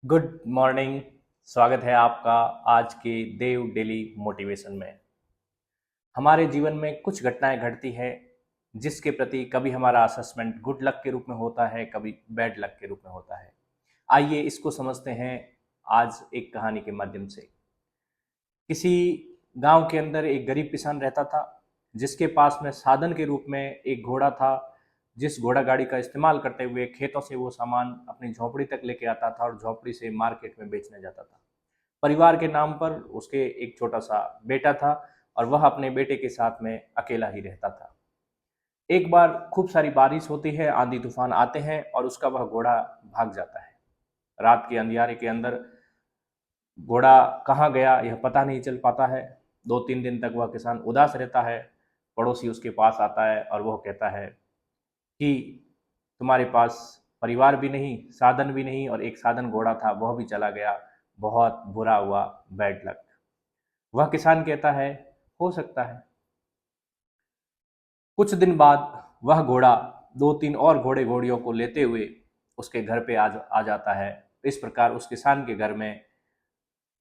Good morning. स्वागत है आपका आज के देव डेली मोटिवेशन में। हमारे जीवन में कुछ घटनाएं घटती है जिसके प्रति कभी हमारा असेसमेंट गुड लक के रूप में होता है, कभी बैड लक के रूप में होता है। आइए इसको समझते हैं आज एक कहानी के माध्यम से। किसी गांव के अंदर एक गरीब किसान रहता था जिसके पास में साधन के रूप में एक घोड़ा था। जिस घोड़ा गाड़ी का इस्तेमाल करते हुए खेतों से वो सामान अपनी झोपड़ी तक लेके आता था और झोपड़ी से मार्केट में बेचने जाता था। परिवार के नाम पर उसके एक छोटा सा बेटा था और वह अपने बेटे के साथ में अकेला ही रहता था। एक बार खूब सारी बारिश होती है, आंधी तूफान आते हैं और उसका वह घोड़ा भाग जाता है। रात के अंधियारे के अंदर घोड़ा कहाँ गया यह पता नहीं चल पाता है। 2-3 दिन तक वह किसान उदास रहता है। पड़ोसी उसके पास आता है और वह कहता है कि तुम्हारे पास परिवार भी नहीं, साधन भी नहीं, और एक साधन घोड़ा था वह भी चला गया। बहुत बुरा हुआ, बैड लक। वह किसान कहता है हो सकता है। कुछ दिन बाद वह घोड़ा 2-3 और घोड़े घोड़ियों को लेते हुए उसके घर पे आ जाता है। इस प्रकार उस किसान के घर में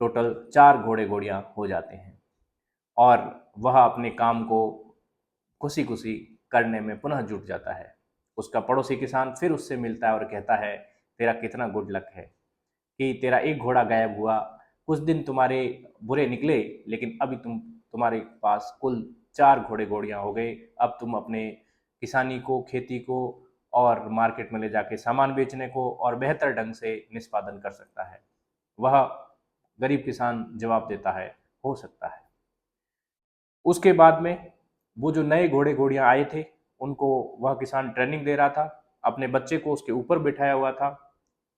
टोटल 4 घोड़े घोड़ियां हो जाते हैं और वह अपने काम को खुशी खुशी करने में पुनः जुट जाता है। उसका पड़ोसी किसान फिर उससे मिलता है और कहता है तेरा कितना गुड लक है कि तेरा एक घोड़ा गायब हुआ। कुछ दिन तुम्हारे बुरे निकले, लेकिन अभी तुम्हारे पास कुल 4 घोड़े घोड़ियां हो गए। अब तुम अपने किसानी को, खेती को और मार्केट में ले जाके सामान बेचने को और बेहतर ढंग से निष्पादन कर सकता है। वह गरीब किसान जवाब देता है हो सकता है। उसके बाद में वो जो नए घोड़े घोड़ियां आए थे उनको वह किसान ट्रेनिंग दे रहा था। अपने बच्चे को उसके ऊपर बिठाया हुआ था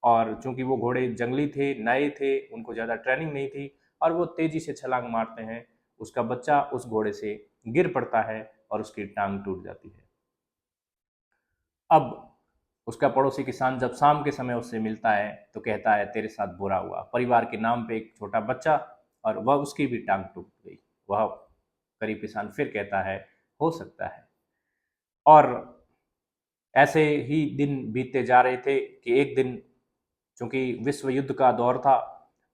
और चूंकि वो घोड़े जंगली थे, नए थे, उनको ज़्यादा ट्रेनिंग नहीं थी और वो तेज़ी से छलांग मारते हैं। उसका बच्चा उस घोड़े से गिर पड़ता है और उसकी टांग टूट जाती है। अब उसका पड़ोसी किसान जब शाम के समय उससे मिलता है तो कहता है तेरे साथ बुरा हुआ, परिवार के नाम पे एक छोटा बच्चा और वह उसकी भी टांग टूट गई। वह गरीब किसान फिर कहता है हो सकता है। और ऐसे ही दिन बीतते जा रहे थे कि एक दिन, चूंकि विश्व युद्ध का दौर था,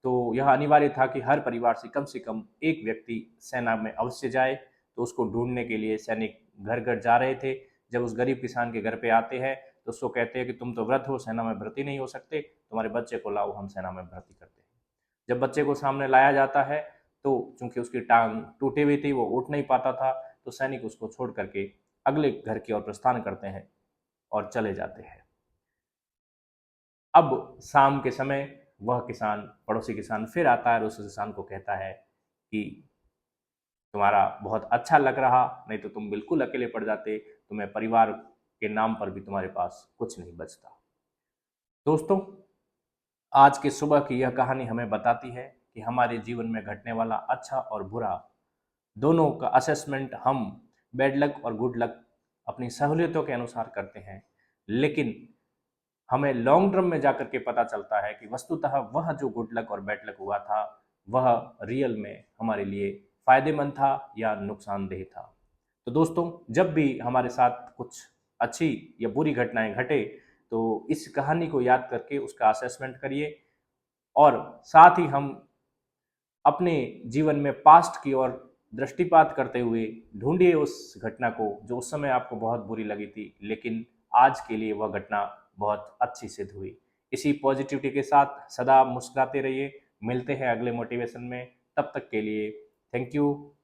तो यह अनिवार्य था कि हर परिवार से कम एक व्यक्ति सेना में अवश्य जाए। तो उसको ढूंढने के लिए सैनिक घर घर जा रहे थे। जब उस गरीब किसान के घर पे आते हैं तो उसको कहते हैं कि तुम तो वृद्ध हो, सेना में भर्ती नहीं हो सकते, तुम्हारे बच्चे को लाओ, हम सेना में भर्ती करते हैं। जब बच्चे को सामने लाया जाता है तो चूंकि उसकी टांग टूटी हुई थी, वो उठ नहीं पाता था, तो सैनिक उसको छोड़ करके अगले घर की ओर प्रस्थान करते हैं और चले जाते हैं। अब शाम के समय वह किसान, पड़ोसी किसान फिर आता है और उस किसान को कहता है कि तुम्हारा बहुत अच्छा लग रहा, नहीं तो तुम बिल्कुल अकेले पड़ जाते, तुम्हें परिवार के नाम पर भी तुम्हारे पास कुछ नहीं बचता। दोस्तों, आज की सुबह की यह कहानी हमें बताती है कि हमारे जीवन में घटने वाला अच्छा और बुरा दोनों का असेसमेंट हम बैड लक और गुड लक अपनी सहूलियतों के अनुसार करते हैं, लेकिन हमें लॉन्ग टर्म में जाकर के पता चलता है कि वस्तुतः वह जो गुड लक और बैड लक हुआ था वह रियल में हमारे लिए फायदेमंद था या नुकसानदेह था। तो दोस्तों, जब भी हमारे साथ कुछ अच्छी या बुरी घटनाएं घटे तो इस कहानी को याद करके उसका असेसमेंट करिए और साथ ही हम अपने जीवन में पास्ट की ओर दृष्टिपात करते हुए ढूंढिए उस घटना को जो उस समय आपको बहुत बुरी लगी थी, लेकिन आज के लिए वह घटना बहुत अच्छी सिद्ध हुई। इसी पॉजिटिविटी के साथ सदा मुस्कुराते रहिए। मिलते हैं अगले मोटिवेशन में, तब तक के लिए थैंक यू।